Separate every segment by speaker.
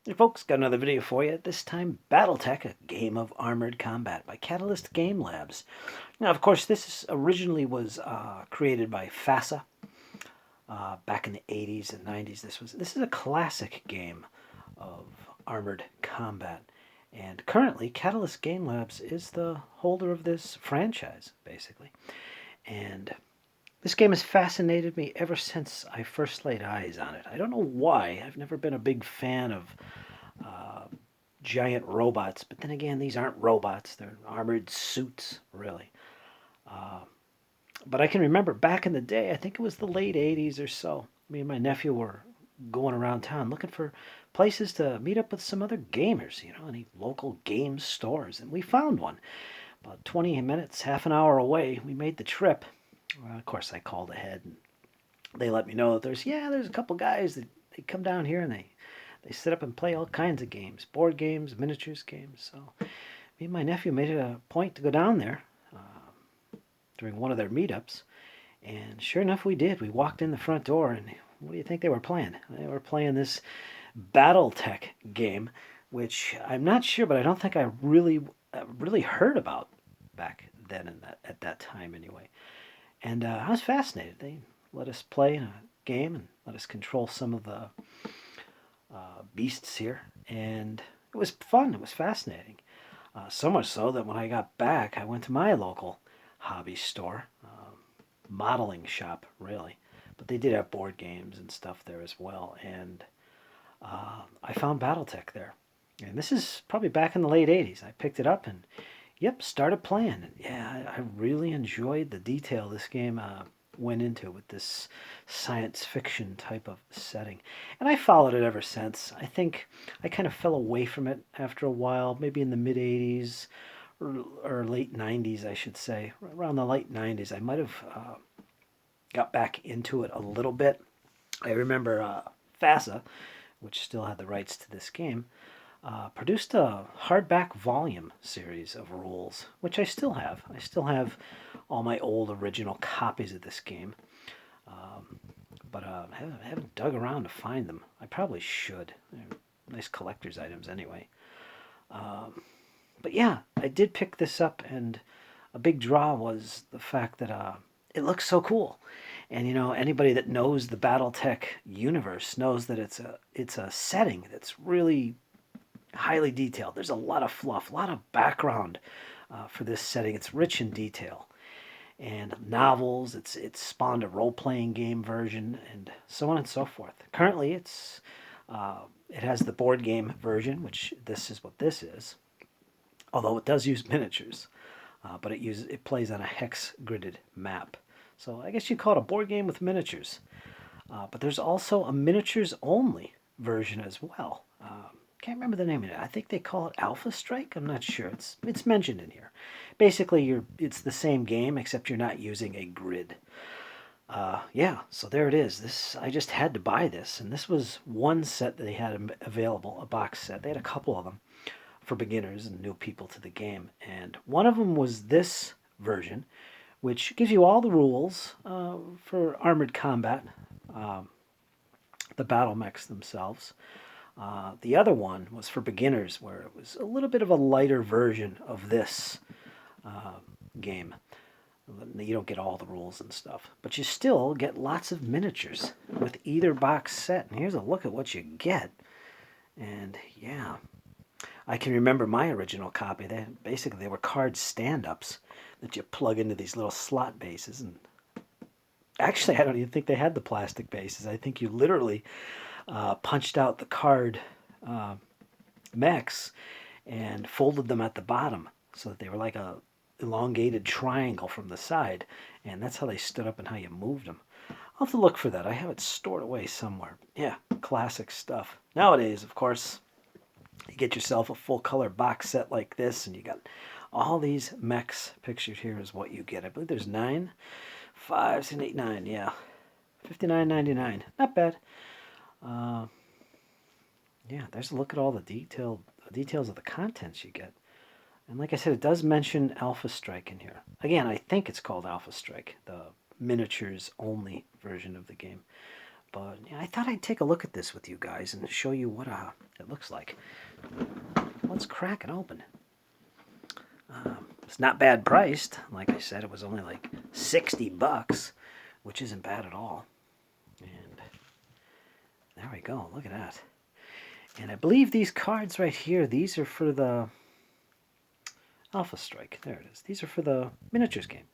Speaker 1: Hey folks, got another video for you. This time, Battletech, a game of armored combat by Catalyst Game Labs. Now, of course, this originally was created by FASA back in the 80s and 90s. This is a classic game of armored combat, and currently, Catalyst Game Labs is the holder of this franchise, basically. And this game has fascinated me ever since I first laid eyes on it. I don't know why. I've never been a big fan of uh, giant robots, but then again, these aren't robots. They're armored suits, really. Uh, but I can remember back in the day, I think it was the late 80s or so, me and my nephew were going around town looking for places to meet up with some other gamers, any local game stores. And we found one about 20 minutes, half an hour away. We made the trip. Of course, I called ahead and they let me know that there's a couple guys that they come down here and they sit up and play all kinds of games, board games, miniatures games. So me and my nephew made it a point to go down there during one of their meetups, and sure enough, we did. We walked in the front door, and what do you think they were playing? They were playing this Battletech game, which I'm not sure, but I don't think I really heard about back then at that time anyway. And I was fascinated. They let us play a game and let us control some of the beasts here, and it was fun. It was fascinating. So much so that when I got back, I went to my local hobby store, modeling shop, really. But they did have board games and stuff there as well, and I found BattleTech there. And this is probably back in the late 80s. I picked it up and, yep, started playing. And yeah, I really enjoyed the detail this game went into with this science fiction type of setting. And I followed it ever since. I think I kind of fell away from it after a while, maybe in the mid 80s or late 90s, I should say. Around the late 90s, I might have got back into it a little bit. I remember FASA, which still had the rights to this game, produced a hardback volume series of rules, which I still have. I still have all my old original copies of this game, but I haven't dug around to find them. I probably should. They're nice collector's items anyway. But yeah, I did pick this up, and a big draw was the fact that it looks so cool. And anybody that knows the BattleTech universe knows that it's a setting that's really highly detailed. There's a lot of fluff, a lot of background for this setting. It's rich in detail. And novels, it's spawned a role-playing game version, and so on and so forth. Currently, it has the board game version, which this is what this is, although it does use miniatures, but it plays on a hex gridded map. So I guess you'd call it a board game with miniatures. But there's also a miniatures only version as well. Can't remember the name of it. I think they call it Alpha Strike. I'm not sure. It's mentioned in here. Basically, it's the same game except you're not using a grid. Yeah, so there it is. I just had to buy this, and this was one set that they had available, a box set. They had a couple of them for beginners and new people to the game, and one of them was this version, which gives you all the rules for armored combat, the battle mechs themselves. The other one was for beginners, where it was a little bit of a lighter version of this game. You don't get all the rules and stuff, but you still get lots of miniatures with either box set. And here's a look at what you get. And yeah, I can remember my original copy. They were card stand-ups that you plug into these little slot bases. And actually, I don't even think they had the plastic bases. I think you literally punched out the card mechs and folded them at the bottom so that they were like a elongated triangle from the side, and that's how they stood up and how you moved them. I'll have to look for that. I have it stored away somewhere. Yeah, classic stuff. Nowadays, of course, you get yourself a full color box set like this, and you got all these mechs pictured here is what you get. I believe there's 9, 5, 6, 8, 9. Yeah, $59.99. Not bad. Yeah, there's a look at all the details of the contents you get. And like I said, it does mention Alpha Strike in here. Again, I think it's called Alpha Strike, the miniatures only version of the game. But yeah, I thought I'd take a look at this with you guys and show you what it looks like. Let's crack it open. It's not bad priced. Like I said, it was only like $60, which isn't bad at all. And there we go. Look at that. And I believe these cards right here, these are for the Alpha Strike. There it is. These are for the miniatures game,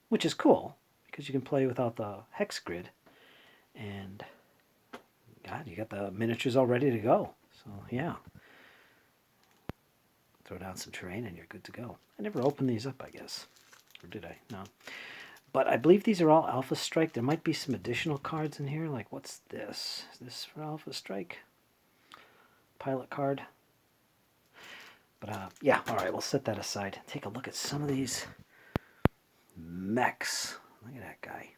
Speaker 1: which is cool because you can play without the hex grid. And God, you got the miniatures all ready to go. So yeah. Throw down some terrain and you're good to go. I never opened these up, I guess. Or did I? No. But I believe these are all Alpha Strike. There might be some additional cards in here. Like, what's this? Is this for Alpha Strike? Pilot card. But, yeah. All right, we'll set that aside. Take a look at some of these mechs. Look at that guy.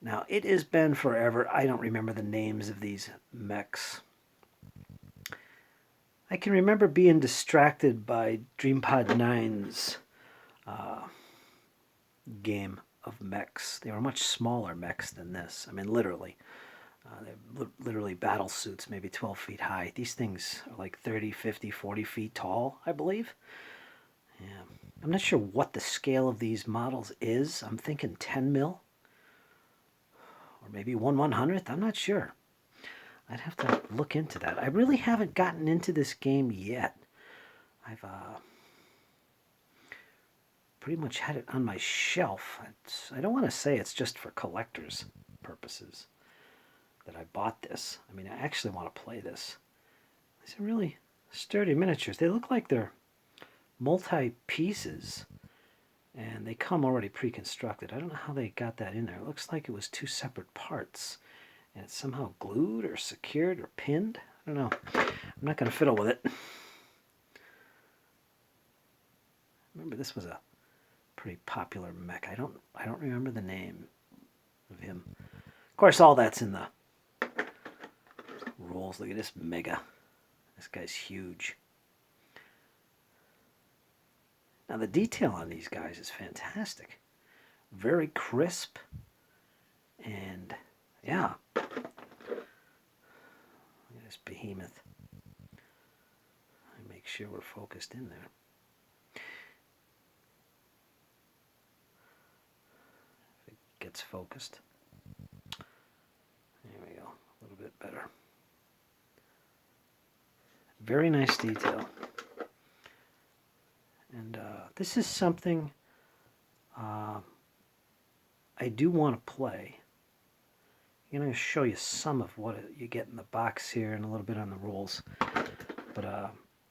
Speaker 1: Now, it has been forever. I don't remember the names of these mechs. I can remember being distracted by DreamPod 9's game of mechs. They were much smaller mechs than this. I mean, literally. They're literally battle suits, maybe 12 feet high. These things are like 30, 50, 40 feet tall, I believe. Yeah. I'm not sure what the scale of these models is. I'm thinking 10 mil. Or maybe 1/100th. I'm not sure. I'd have to look into that. I really haven't gotten into this game yet. I've pretty much had it on my shelf. I don't want to say it's just for collectors' purposes that I bought this. I mean, I actually want to play this. These are really sturdy miniatures. They look like they're multi-pieces, and they come already pre-constructed. I don't know how they got that in there. It looks like it was two separate parts. And it's somehow glued or secured or pinned. I don't know. I'm not going to fiddle with it. Remember, this was a pretty popular mech. I don't remember the name of him. Of course, all that's in the rules. Look at this mega. This guy's huge. Now, the detail on these guys is fantastic. Very crisp. And yeah. Look at this behemoth. Make sure we're focused in there. If it gets focused. There we go. A little bit better. Very nice detail. And this is something I do want to play. I'm going to show you some of what you get in the box here and a little bit on the rules. But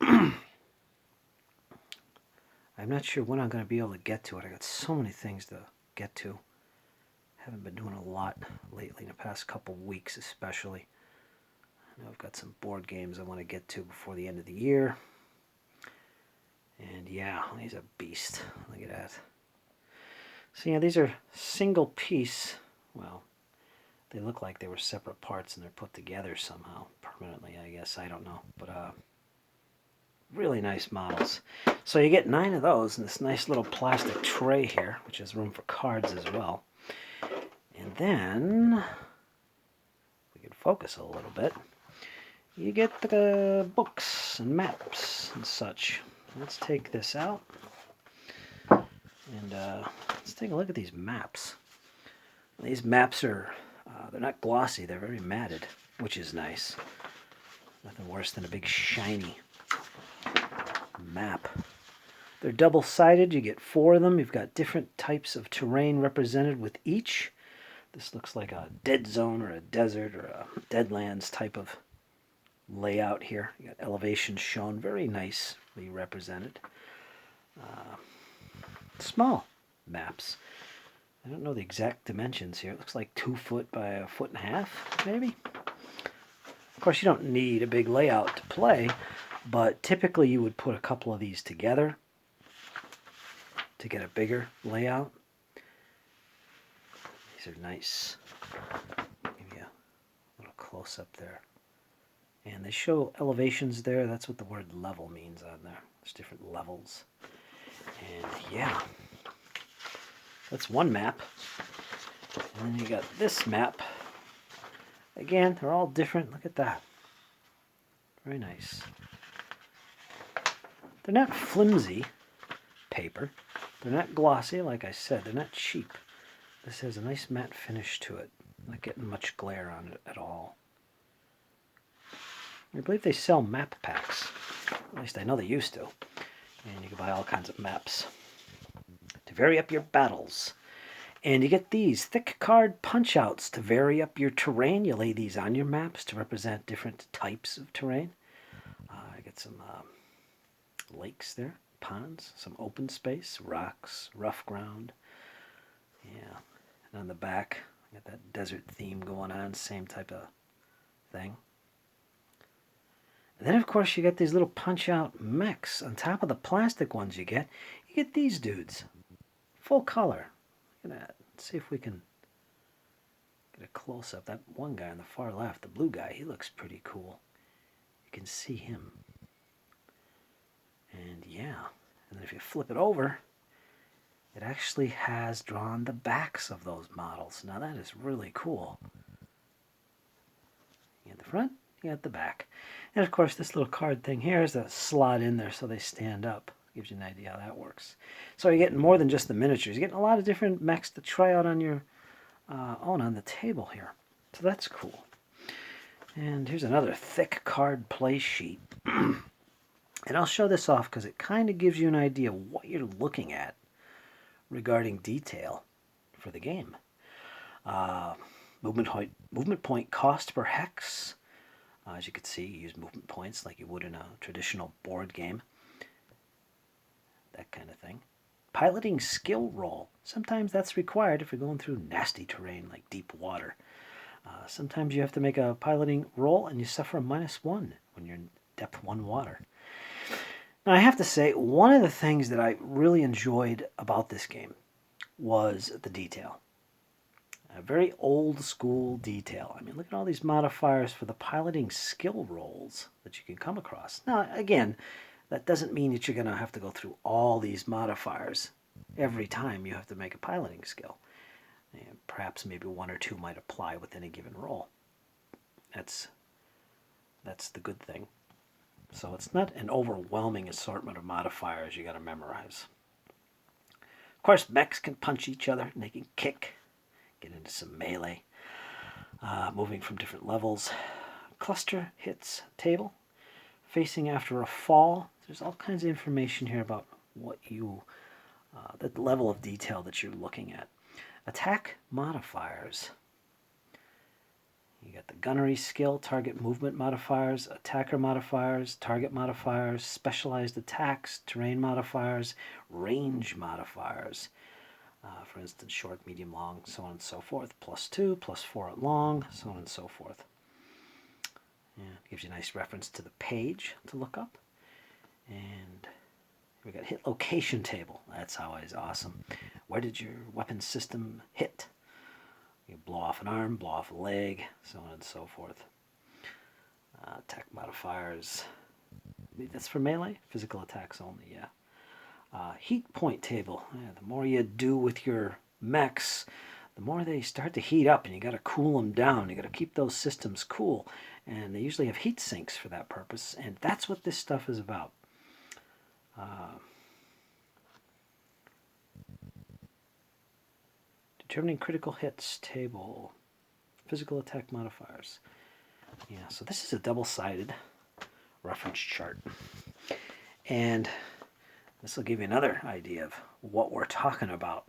Speaker 1: I'm not sure when I'm going to be able to get to it. I got so many things to get to. Haven't been doing a lot lately, in the past couple weeks especially. I know I've got some board games I want to get to before the end of the year. And yeah, he's a beast. Look at that. So yeah, these are single piece. Well, they look like they were separate parts and they're put together somehow, permanently, I guess. I don't know. But really nice models. So you get 9 of those in this nice little plastic tray here, which has room for cards as well. And then, if we can focus a little bit, you get the books and maps and such. Let's take this out. And let's take a look at these maps. These maps are, they're not glossy, they're very matted, which is nice. Nothing worse than a big shiny map. They're double-sided, you get 4 of them. You've got different types of terrain represented with each. This looks like a dead zone or a desert or a deadlands type of layout here. You got elevations shown, very nicely represented. Small maps. I don't know the exact dimensions here. It looks like 2 foot by 1.5 feet, maybe. Of course, you don't need a big layout to play, but typically you would put a couple of these together to get a bigger layout. These are nice. Give you a little close up there. And they show elevations there. That's what the word level means on there. There's different levels. And yeah, that's one map. And then you got this map. Again, they're all different. Look at that. Very nice. They're not flimsy paper. They're not glossy, like I said. They're not cheap. This has a nice matte finish to it. Not getting much glare on it at all. I believe they sell map packs. At least I know they used to. And you can buy all kinds of maps to vary up your battles. And you get these thick card punch-outs to vary up your terrain. You lay these on your maps to represent different types of terrain. I get some lakes there, ponds, some open space, rocks, rough ground. Yeah. And on the back, I got that desert theme going on, same type of thing. And then, of course, you get these little punch-out mechs. On top of the plastic ones you get these dudes. Full color. Look at that. Let's see if we can get a close-up. That one guy on the far left, the blue guy, he looks pretty cool. You can see him. And yeah, and then if you flip it over, it actually has drawn the backs of those models. Now that is really cool. You got the front, you got the back. And of course this little card thing here is a slot in there so they stand up. Gives you an idea how that works. So you're getting more than just the miniatures. You're getting a lot of different mechs to try out on your own on the table here. So that's cool. And here's another thick card play sheet. And I'll show this off because it kind of gives you an idea of what you're looking at regarding detail for the game. Movement point cost per hex. As you can see, you use movement points like you would in a traditional board game. That kind of thing. Piloting skill roll. Sometimes that's required if you're going through nasty terrain like deep water. Sometimes you have to make a piloting roll and you suffer a -1 when you're in depth 1 water. Now I have to say, one of the things that I really enjoyed about this game was the detail. A very old school detail. I mean, look at all these modifiers for the piloting skill rolls that you can come across. Now, again, that doesn't mean that you're going to have to go through all these modifiers every time you have to make a piloting skill. And perhaps maybe 1 or 2 might apply within a given roll. That's the good thing. So it's not an overwhelming assortment of modifiers you got to memorize. Of course, mechs can punch each other and they can kick, get into some melee, moving from different levels. Cluster hits table, facing after a fall. There's all kinds of information here about what you, the level of detail that you're looking at. Attack modifiers. You got the gunnery skill, target movement modifiers, attacker modifiers, target modifiers, specialized attacks, terrain modifiers, range modifiers. For instance, short, medium, long, so on and so forth. +2, +4 at long, so on and so forth. And it gives you a nice reference to the page to look up. And we got hit location table. That's always awesome. Where did your weapon system hit? You blow off an arm, blow off a leg, so on and so forth. Attack modifiers. That's for melee? Physical attacks only, yeah. Heat point table. Yeah, the more you do with your mechs, the more they start to heat up, and you got to cool them down. You got to keep those systems cool, and they usually have heat sinks for that purpose, and that's what this stuff is about. Determining critical hits table. Physical attack modifiers. Yeah, so this is a double-sided reference chart. And this will give you another idea of what we're talking about.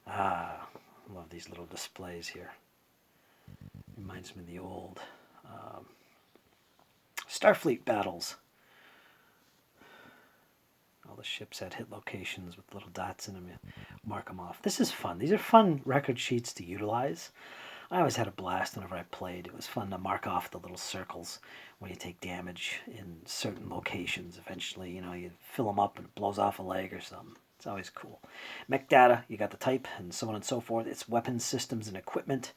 Speaker 1: I love these little displays here. Reminds me of the old Starfleet battles. All the ships had hit locations with little dots in them. You mark them off. This is fun. These are fun record sheets to utilize. I always had a blast whenever I played. It was fun to mark off the little circles when you take damage in certain locations. Eventually, you fill them up and it blows off a leg or something. It's always cool. Mech data, you got the type and so on and so forth. It's weapons, systems, and equipment.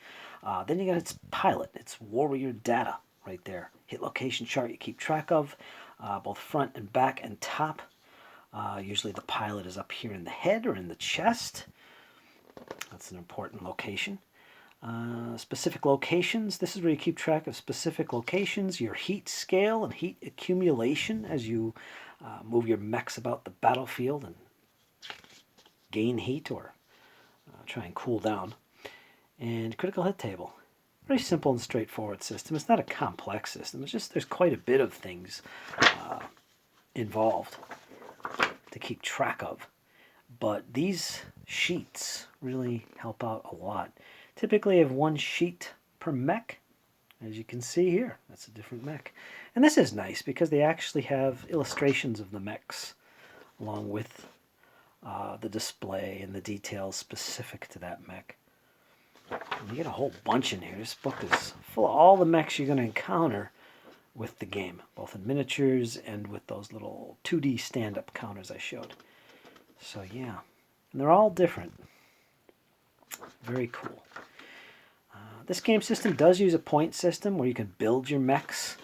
Speaker 1: Then you got its pilot. It's warrior data right there. Hit location chart you keep track of, both front and back and top. Usually the pilot is up here in the head or in the chest. That's an important location. Specific locations. This is where you keep track of specific locations, your heat scale and heat accumulation as you move your mechs about the battlefield and gain heat or try and cool down. And critical hit table. Very simple and straightforward system. It's not a complex system. It's just there's quite a bit of things involved to keep track of. But these sheets really help out a lot. Typically I have one sheet per mech. As you can see here, that's a different mech. And this is nice because they actually have illustrations of the mechs along with the display and the details specific to that mech. And you get a whole bunch in here. This book is full of all the mechs you're going to encounter with the game, both in miniatures and with those little 2D stand-up counters I showed. So yeah, and they're all different. Very cool. This game system does use a point system where you can build your mechs,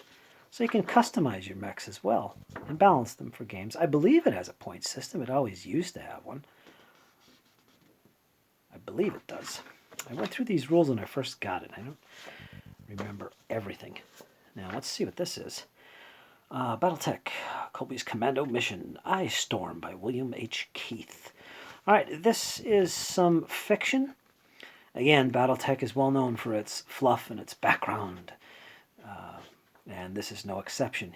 Speaker 1: so you can customize your mechs as well and balance them for games. I believe it has a point system. It always used to have one. I believe it does. I went through these rules when I first got it. I don't remember everything. Now let's see what this is. Battletech, Colby's Commando Mission, Ice Storm by William H. Keith. All right, this is some fiction. Again, Battletech is well known for its fluff and its background, and this is no exception.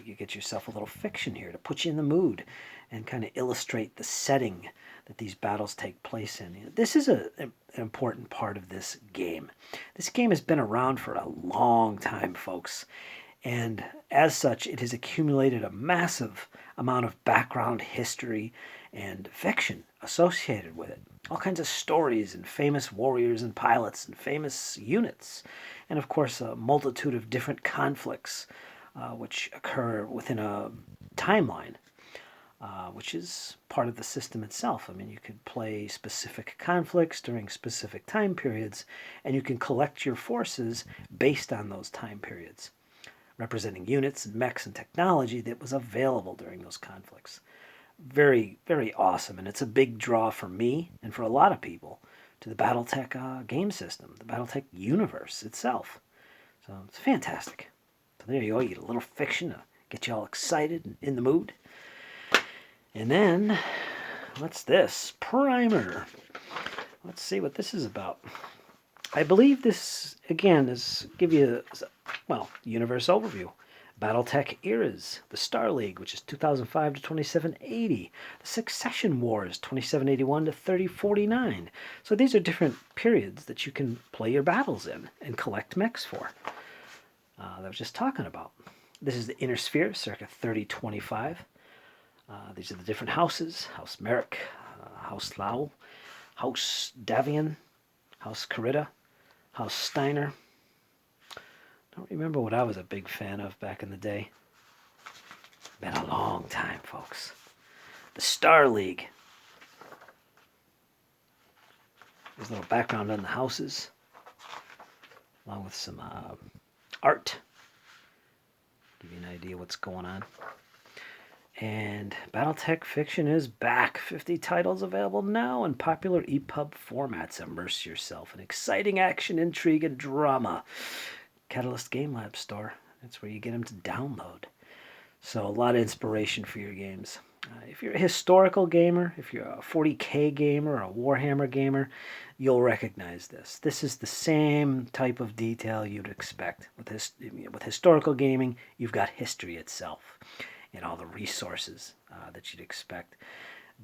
Speaker 1: You get yourself a little fiction here to put you in the mood and kind of illustrate the setting that these battles take place in. This is an important part of this game. This game has been around for a long time, folks, and as such, it has accumulated a massive amount of background history and fiction associated with it. All kinds of stories and famous warriors and pilots and famous units. And of course, a multitude of different conflicts which occur within a timeline, which is part of the system itself. I mean, you could play specific conflicts during specific time periods, and you can collect your forces based on those time periods, representing units and mechs and technology that was available during those conflicts. Very, very awesome, and it's a big draw for me and for a lot of people to the Battletech game system, the Battletech universe itself. So it's fantastic. So there you go, you get a little fiction to get you all excited and in the mood. And then, what's this? Primer. Let's see what this is about. I believe this, again, is give you, well, universe overview. Battletech eras, the Star League, which is 2005 to 2780, the Succession Wars, 2781 to 3049. So these are different periods that you can play your battles in and collect mechs for. That I was just talking about. This is the Inner Sphere, circa 3025. These are the different houses: House Merrick, House Lau, House Davian, House Carita, House Steiner. I don't remember what I was a big fan of back in the day. Been a long time, folks. The Star League. There's a little background on the houses, along with some art. Give you an idea what's going on. And Battletech Fiction is back. 50 titles available now in popular EPUB formats. Immerse yourself in exciting action, intrigue, and drama. Catalyst Game Lab store. That's where you get them to download. So a lot of inspiration for your games. If you're a historical gamer, if you're a 40K gamer, a Warhammer gamer, you'll recognize this. This is the same type of detail you'd expect. With historical gaming, you've got history itself and all the resources that you'd expect.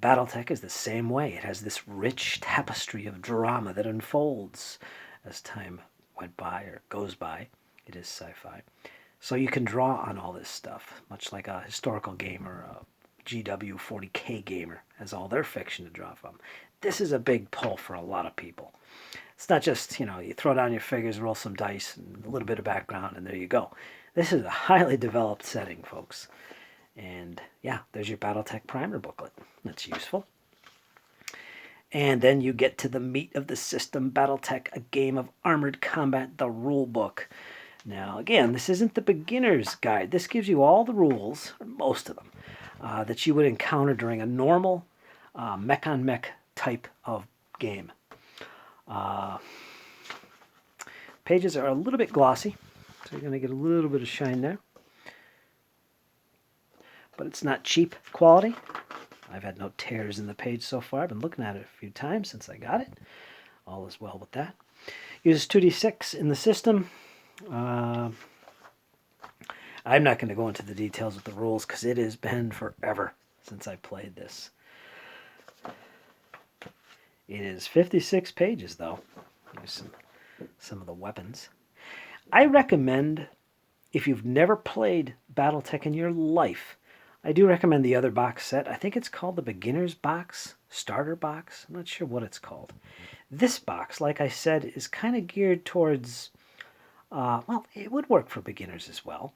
Speaker 1: Battletech is the same way. It has this rich tapestry of drama that unfolds as time went by or goes by. It is sci-fi. So you can draw on all this stuff, much like a historical gamer, a GW 40K gamer has all their fiction to draw from. This is a big pull for a lot of people. It's not just, you throw down your figures, roll some dice, and a little bit of background, and there you go. This is a highly developed setting, folks. And yeah, there's your Battletech primer booklet. That's useful. And then you get to the meat of the system, Battletech, a game of armored combat, the Rulebook. Now, again, this isn't the beginner's guide. This gives you all the rules, or most of them, that you would encounter during a normal mech-on-mech type of game. Uh, pages are a little bit glossy, so you're going to get a little bit of shine there. But it's not cheap quality. I've had no tears in the page so far. I've been looking at it a few times since I got it. All is well with that. Uses 2d6 in the system. I'm not going to go into the details of the rules because it has been forever since I played this. It is 56 pages, though. Here's some of the weapons. I recommend, if you've never played Battletech in your life, I do recommend the other box set. I think it's called the Beginner's Box, Starter Box. I'm not sure what it's called. This box, like I said, is kind of geared towards, well, it would work for beginners as well.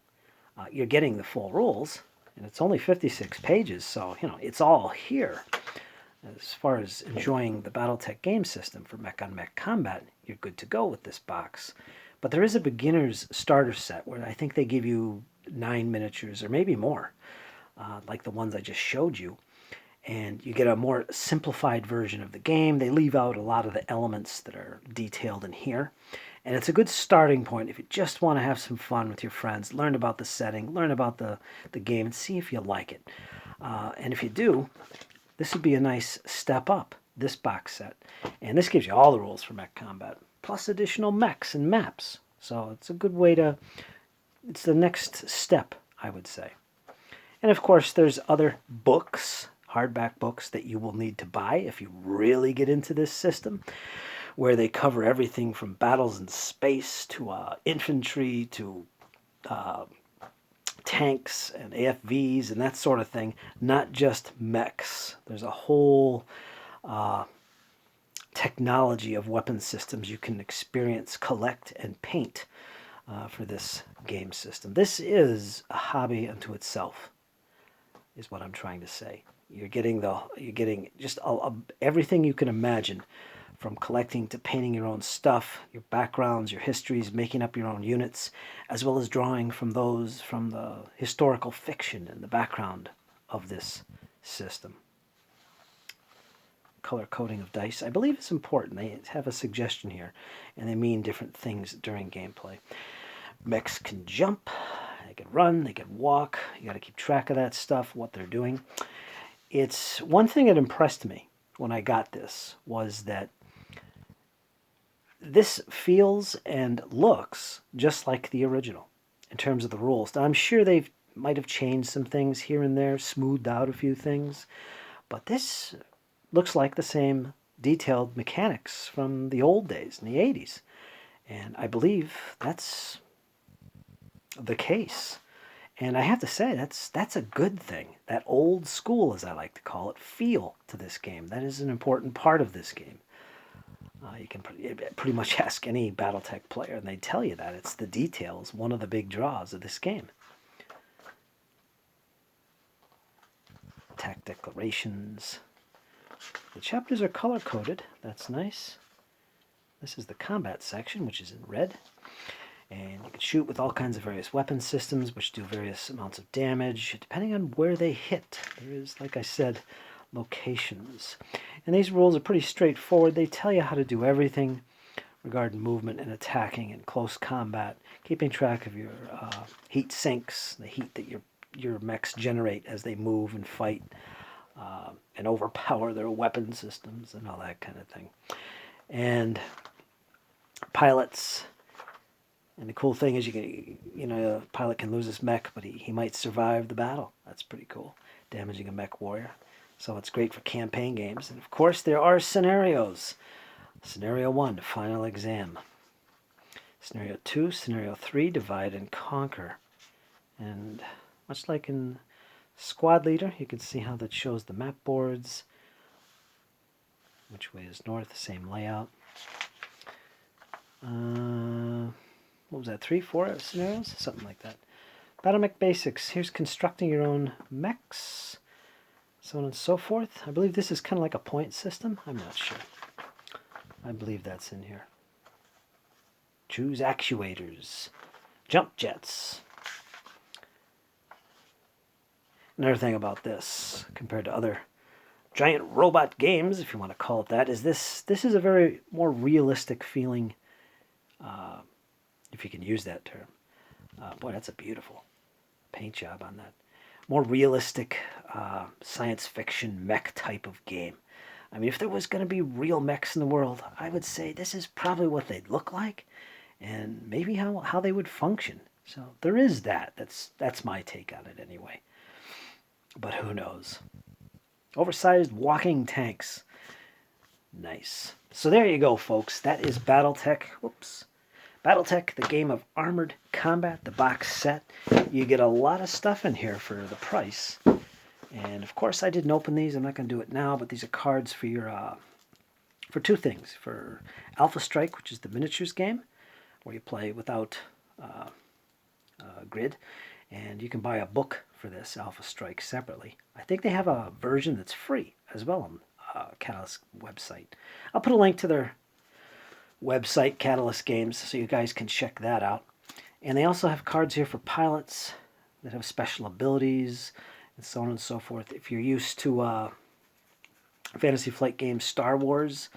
Speaker 1: You're getting the full rules, and it's only 56 pages, so, you know, it's all here. As far as enjoying the Battletech game system for mech-on-mech combat, you're good to go with this box. But there is a beginner's starter set where I think they give you 9 miniatures, or maybe more, like the ones I just showed you. And you get a more simplified version of the game. They leave out a lot of the elements that are detailed in here. And it's a good starting point if you just want to have some fun with your friends, learn about the setting, learn about the game, and see if you like it. And if you do, this would be a nice step up, this box set. And this gives you all the rules for mech combat, plus additional mechs and maps. So it's a good way to, it's the next step, I would say. And of course, there's other books, hardback books, that you will need to buy if you really get into this system, where they cover everything from battles in space to infantry to tanks and AFVs and that sort of thing, not just mechs. There's a whole technology of weapon systems you can experience, collect, and paint for this game system. This is a hobby unto itself, is what I'm trying to say. You're getting just everything you can imagine, from collecting to painting your own stuff, your backgrounds, your histories, making up your own units, as well as drawing from those from the historical fiction in the background of this system. Color coding of dice, I believe it's important. They have a suggestion here, and they mean different things during gameplay. Mechs can jump, they can run, they can walk. You got to keep track of that stuff, what they're doing. It's one thing that impressed me when I got this was that this feels and looks just like the original in terms of the rules. Now, I'm sure they might have changed some things here and there, smoothed out a few things, but this looks like the same detailed mechanics from the old days in the 80s. And I believe that's the case. And I have to say, that's a good thing. That old school, as I like to call it, feel to this game. That is an important part of this game. You can pretty much ask any Battletech player, and they tell you that. It's the details, one of the big draws of this game. Attack declarations. The chapters are color-coded. That's nice. This is the combat section, which is in red. And you can shoot with all kinds of various weapon systems, which do various amounts of damage, depending on where they hit. There is, like I said, locations. And these rules are pretty straightforward. They tell you how to do everything regarding movement and attacking and close combat, keeping track of your heat sinks, the heat that your mechs generate as they move and fight, and overpower their weapon systems and all that kind of thing. And pilots. And the cool thing is a pilot can lose his mech, but he might survive the battle. That's pretty cool. Damaging a mech warrior. So it's great for campaign games. And of course, there are scenarios. Scenario 1, final exam. Scenario 2, Scenario 3, divide and conquer. And much like in Squad Leader, you can see how that shows the map boards. Which way is north, same layout. What was that, 3, 4 scenarios? Something like that. Battle Mech Basics. Here's constructing your own mechs. So on and so forth. I believe this is kind of like a point system. I'm not sure. I believe that's in here. Choose actuators. Jump jets. Another thing about this, compared to other giant robot games, if you want to call it that, is this. This is a very more realistic feeling, if you can use that term. Boy, that's a beautiful paint job on that. More realistic science fiction mech type of game. I mean, if there was going to be real mechs in the world, I would say this is probably what they'd look like, and maybe how they would function. So there is that. That's my take on it anyway. But who knows? Oversized walking tanks. Nice. So there you go, folks. That is Battletech. Whoops. Battletech, the game of armored combat, the box set. You get a lot of stuff in here for the price. And of course, I didn't open these. I'm not going to do it now, but these are cards for your for two things: for Alpha Strike, which is the miniatures game, where you play without grid, and you can buy a book for this Alpha Strike separately. I think they have a version that's free as well on Catalyst website. I'll put a link to their website, Catalyst Games, so you guys can check that out. And they also have cards here for pilots that have special abilities and so on and so forth. If you're used to Fantasy Flight games, Star Wars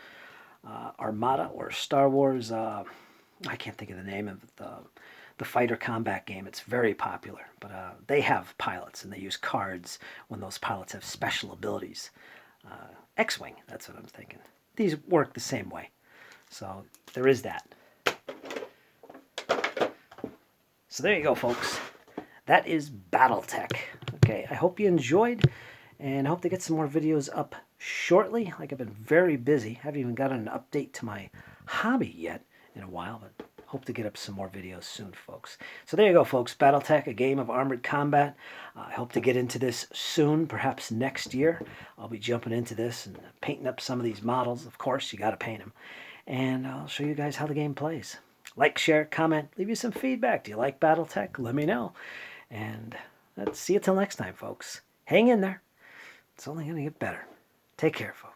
Speaker 1: Armada, or Star Wars, I can't think of the name of the fighter combat game. It's very popular, but they have pilots, and they use cards when those pilots have special abilities. X-Wing, that's what I'm thinking. These work the same way. So there is that. So there you go, folks. That is Battletech. Okay, I hope you enjoyed, and I hope to get some more videos up shortly. Like, I've been very busy. Haven't even gotten an update to my hobby yet in a while, but hope to get up some more videos soon, folks. So there you go, folks. Battletech, a game of armored combat. I hope to get into this soon, perhaps next year. I'll be jumping into this and painting up some of these models. Of course, you got to paint them. And I'll show you guys how the game plays. Like, share, comment, leave you some feedback. Do you like Battletech? Let me know. And let's see you till next time, folks. Hang in there. It's only going to get better. Take care, folks.